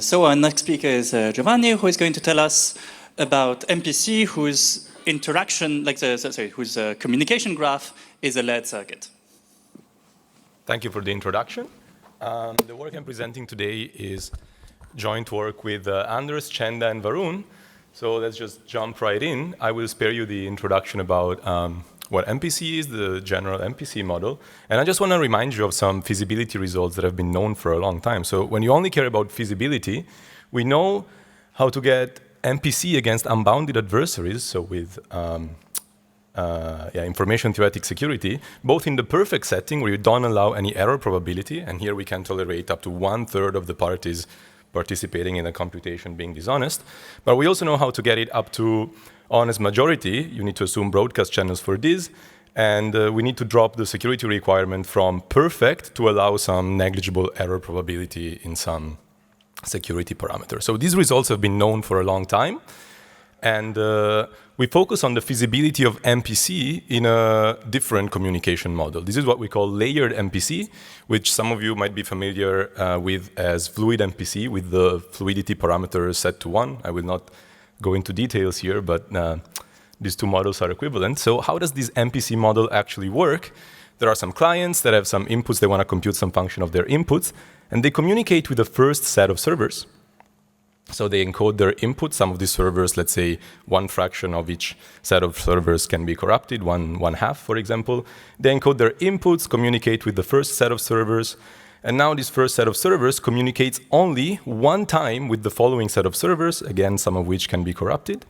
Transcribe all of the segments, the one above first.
So our next speaker is Giovanni, who is going to tell us about MPC, whose interaction, whose communication graph is a lead circuit. Thank you for the introduction. The work I'm presenting today is joint work with Anders, Chenda, and Varun. So let's just jump right in. I will spare you the introduction about what MPC is, the general MPC model. And I just want to remind you of some feasibility results that have been known for a long time. So when you only care about feasibility, we know how to get MPC against unbounded adversaries, so with information-theoretic security, both in the perfect setting where you don't allow any error probability, and here we can tolerate up to 1/3 of the parties participating in a computation being dishonest. But we also know how to get it up to honest majority. You need to assume broadcast channels for this, and we need to drop the security requirement from perfect to allow some negligible error probability in some security parameter. So these results have been known for a long time, and we focus on the feasibility of MPC in a different communication model. This is what we call layered MPC, which some of you might be familiar with as fluid MPC, with the fluidity parameter set to 1. I will not go into details here, but these two models are equivalent. So how does this MPC model actually work? There are some clients that have some inputs. They want to compute some function of their inputs, and they communicate with the first set of servers. So they encode their input. Some of these servers, let's say 1/fraction of each set of servers can be corrupted, one half, for example. They encode their inputs, communicate with the first set of servers, and now this first set of servers communicates only one time with the following set of servers, again, some of which can be corrupted.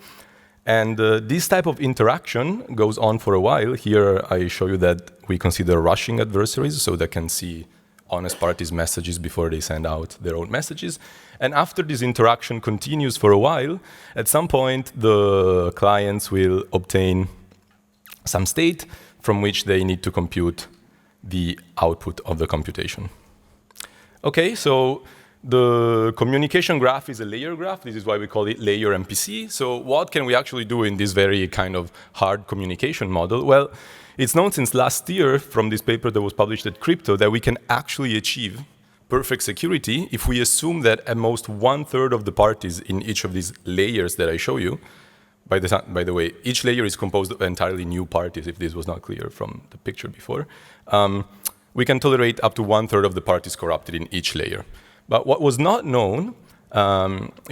And this type of interaction goes on for a while. Here I show you that we consider rushing adversaries, so they can see honest parties' messages before they send out their own messages. And after this interaction continues for a while, at some point the clients will obtain some state from which they need to compute the output of the computation. Okay, so the communication graph is a layer graph. This is why we call it layer MPC. So what can we actually do in this very kind of hard communication model? Well, it's known since last year from this paper that was published at Crypto that we can actually achieve perfect security if we assume that at most 1/3 of the parties in each of these layers that I show you, by the way, each layer is composed of entirely new parties, if this was not clear from the picture before, we can tolerate up to 1/3 of the parties corrupted in each layer. But what was not known,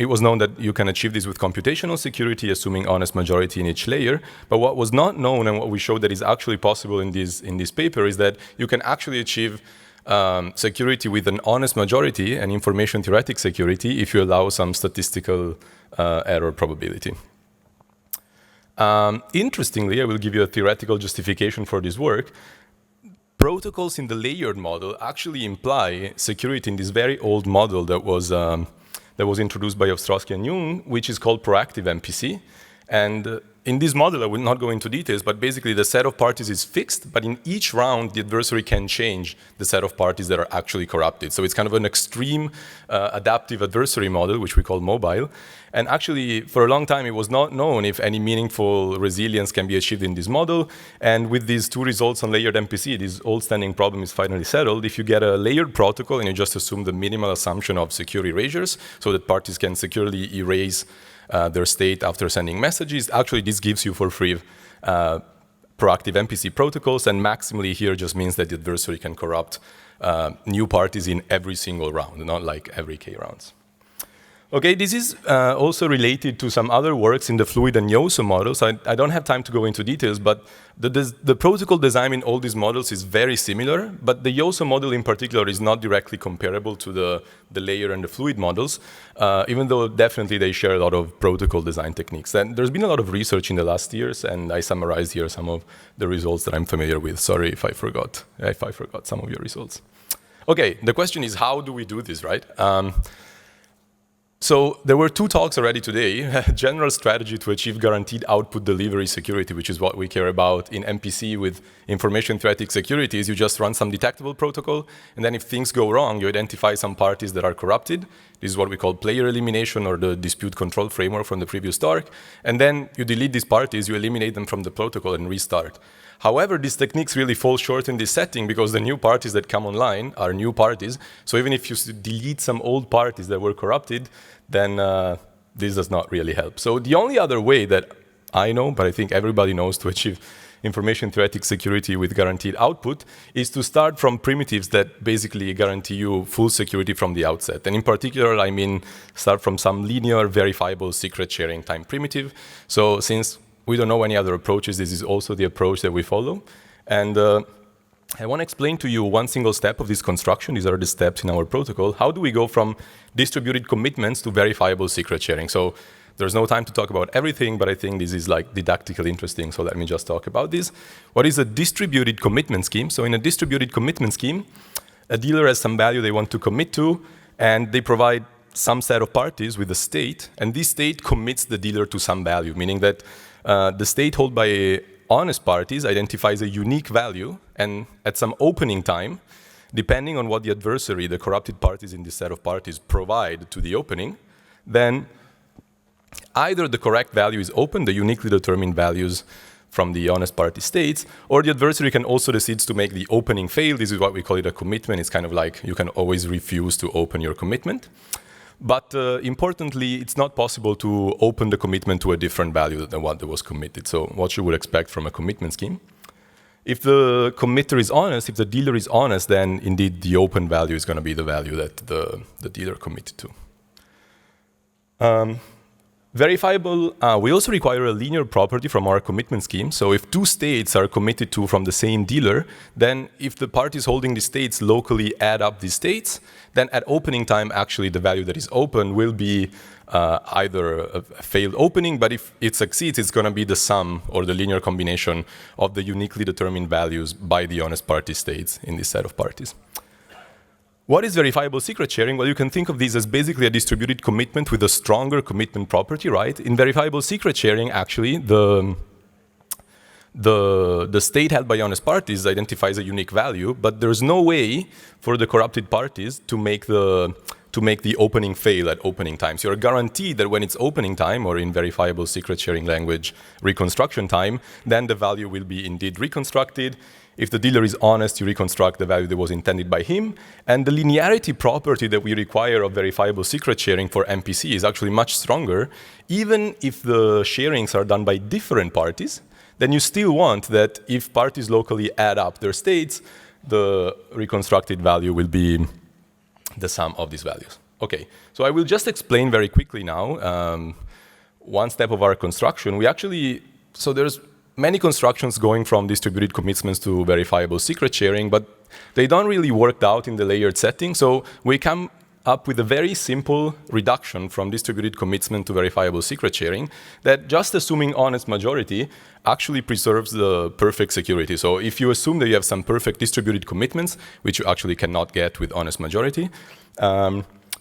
it was known that you can achieve this with computational security, assuming honest majority in each layer. But what was not known, and what we showed that is actually possible in this paper, is that you can actually achieve security with an honest majority and information-theoretic security if you allow some statistical error probability. Interestingly, I will give you a theoretical justification for this work. Protocols in the layered model actually imply security in this very old model that was introduced by Ostrowski and Jung, which is called proactive MPC. And in this model, I will not go into details, but basically the set of parties is fixed, but in each round, the adversary can change the set of parties that are actually corrupted. So it's kind of an extreme adaptive adversary model, which we call mobile. And actually, for a long time, it was not known if any meaningful resilience can be achieved in this model. And with these two results on layered MPC, this old standing problem is finally settled. If you get a layered protocol and you just assume the minimal assumption of secure erasures, so that parties can securely erase their state after sending messages, actually this gives you for free proactive MPC protocols, and maximally here just means that the adversary can corrupt new parties in every single round, not like every K rounds. Okay, this is also related to some other works in the fluid and YOSO models. I don't have time to go into details, but the protocol design in all these models is very similar, but the YOSO model in particular is not directly comparable to the layer and the fluid models, even though definitely they share a lot of protocol design techniques. And there's been a lot of research in the last years, and I summarized here some of the results that I'm familiar with. Sorry if I forgot some of your results. Okay, the question is, how do we do this, right? So there were two talks already today. General strategy to achieve guaranteed output delivery security, which is what we care about in MPC with information-theoretic security, is you just run some detectable protocol, and then if things go wrong, you identify some parties that are corrupted. This is what we call player elimination, or the dispute control framework from the previous talk. And then you delete these parties, you eliminate them from the protocol and restart. However, these techniques really fall short in this setting because the new parties that come online are new parties. So even if you delete some old parties that were corrupted, then this does not really help. So the only other way that I know, but I think everybody knows, to achieve information-theoretic security with guaranteed output is to start from primitives that basically guarantee you full security from the outset. And in particular, I mean start from some linear verifiable secret sharing time primitive. So since we don't know any other approaches, this is also the approach that we follow. And I want to explain to you one single step of this construction. These are the steps in our protocol. How do we go from distributed commitments to verifiable secret sharing? So there's no time to talk about everything, but I think this is like didactically interesting, so let me just talk about this. What is a distributed commitment scheme? So in a distributed commitment scheme, a dealer has some value they want to commit to, and they provide some set of parties with a state, and this state commits the dealer to some value, meaning that the state held by honest parties identifies a unique value, and at some opening time, depending on what the adversary, the corrupted parties in this set of parties, provide to the opening, then either the correct value is open, the uniquely determined values from the honest party states, or the adversary can also decide to make the opening fail. This is what we call it a commitment. It's kind of like you can always refuse to open your commitment. But importantly, it's not possible to open the commitment to a different value than what was committed. So what you would expect from a commitment scheme. If the committer is honest, if the dealer is honest, then indeed the open value is going to be the value that the dealer committed to. Verifiable, we also require a linear property from our commitment scheme. So if two states are committed to from the same dealer, then if the parties holding the states locally add up these states, then at opening time, actually the value that is open will be either a failed opening, but if it succeeds, it's going to be the sum or the linear combination of the uniquely determined values by the honest party states in this set of parties. What is verifiable secret sharing? Well, you can think of this as basically a distributed commitment with a stronger commitment property, right? In verifiable secret sharing, actually, the state held by honest parties identifies a unique value, but there's no way for the corrupted parties to make the opening fail at opening time. So you're guaranteed that when it's opening time, or in verifiable secret sharing language, reconstruction time, then the value will be indeed reconstructed. If the dealer is honest, you reconstruct the value that was intended by him. And the linearity property that we require of verifiable secret sharing for MPC is actually much stronger. Even if the sharings are done by different parties, then you still want that if parties locally add up their states, the reconstructed value will be the sum of these values. Okay, so I will just explain very quickly now one step of our construction. So there's many constructions going from distributed commitments to verifiable secret sharing, but they don't really work out in the layered setting. So we come up with a very simple reduction from distributed commitment to verifiable secret sharing that, just assuming honest majority, actually preserves the perfect security. So if you assume that you have some perfect distributed commitments, which you actually cannot get with honest majority,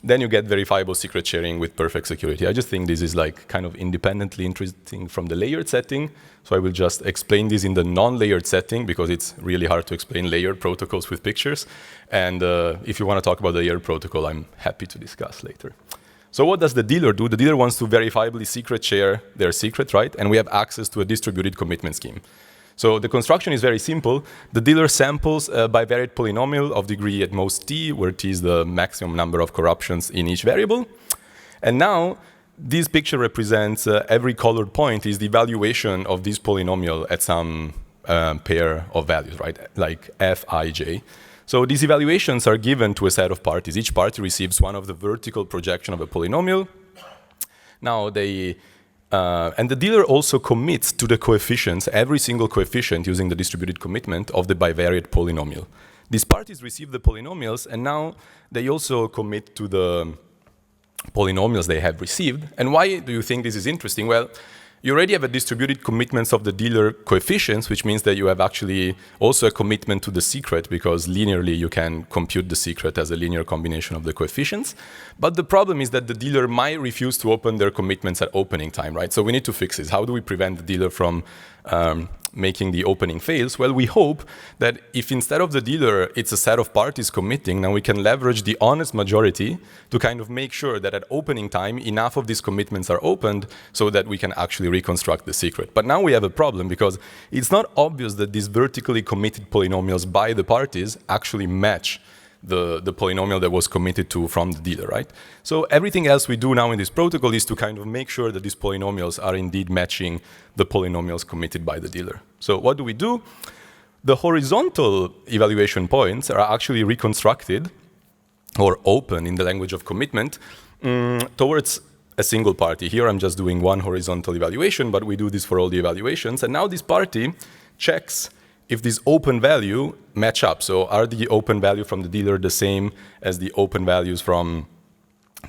then you get verifiable secret sharing with perfect security. I just think this is like kind of independently interesting from the layered setting. So I will just explain this in the non-layered setting because it's really hard to explain layered protocols with pictures. And if you want to talk about the layered protocol, I'm happy to discuss later. So what does the dealer do? The dealer wants to verifiably secret share their secret, right? And we have access to a distributed commitment scheme. So the construction is very simple. The dealer samples a bivariate polynomial of degree at most t, where t is the maximum number of corruptions in each variable. And now this picture represents every colored point is the evaluation of this polynomial at some pair of values, right? Like f, I, j. So these evaluations are given to a set of parties. Each party receives one of the vertical projection of a polynomial. Now and the dealer also commits to the coefficients, every single coefficient using the distributed commitment of the bivariate polynomial. These parties receive the polynomials, and now they also commit to the polynomials they have received. And why do you think this is interesting? Well, you already have a distributed commitments of the dealer coefficients, which means that you have actually also a commitment to the secret, because linearly you can compute the secret as a linear combination of the coefficients. But the problem is that the dealer might refuse to open their commitments at opening time, right? So we need to fix this. How do we prevent the dealer from making the opening fails? Well, we hope that if instead of the dealer, it's a set of parties committing, now we can leverage the honest majority to kind of make sure that at opening time, enough of these commitments are opened so that we can actually reconstruct the secret. But now we have a problem because it's not obvious that these vertically committed polynomials by the parties actually match the polynomial that was committed to from the dealer, right? So everything else we do now in this protocol is to kind of make sure that these polynomials are indeed matching the polynomials committed by the dealer. So what do we do? The horizontal evaluation points are actually reconstructed or open in the language of commitment towards a single party. Here I'm just doing one horizontal evaluation, but we do this for all the evaluations. And now this party checks if this open value match up. So are the open value from the dealer the same as the open values from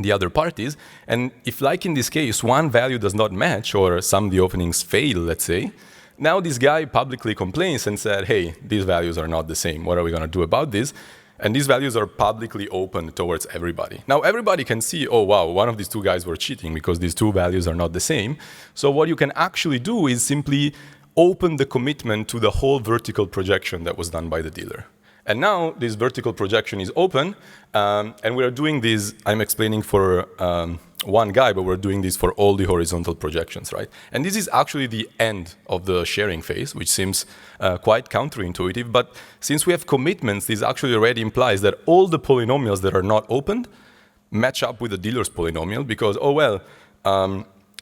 the other parties? And if, like in this case, one value does not match or some of the openings fail, let's say, now this guy publicly complains and said, hey, these values are not the same. What are we going to do about this? And these values are publicly open towards everybody. Now everybody can see, oh wow, one of these two guys were cheating because these two values are not the same. So what you can actually do is simply open the commitment to the whole vertical projection that was done by the dealer. And now this vertical projection is open, and we are doing this, I'm explaining for one guy, but we're doing this for all the horizontal projections, right? And this is actually the end of the sharing phase, which seems quite counterintuitive, but since we have commitments, this actually already implies that all the polynomials that are not opened match up with the dealer's polynomial, because, oh well,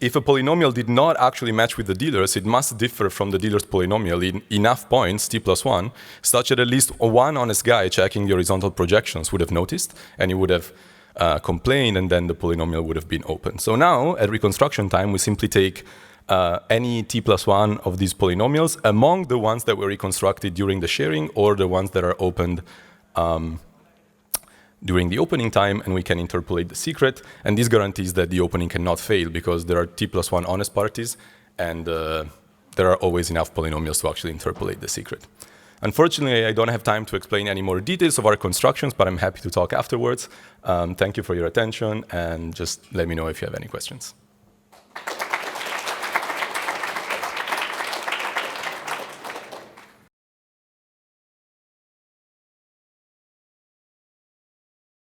if a polynomial did not actually match with the dealer's, it must differ from the dealer's polynomial in enough points, t+1, such that at least one honest guy checking the horizontal projections would have noticed, and he would have complained, and then the polynomial would have been open. So now, at reconstruction time, we simply take any t+1 of these polynomials among the ones that were reconstructed during the sharing or the ones that are opened during the opening time, and we can interpolate the secret. And this guarantees that the opening cannot fail because there are t+1 honest parties, and there are always enough polynomials to actually interpolate the secret. Unfortunately, I don't have time to explain any more details of our constructions, but I'm happy to talk afterwards. Thank you for your attention, and just let me know if you have any questions.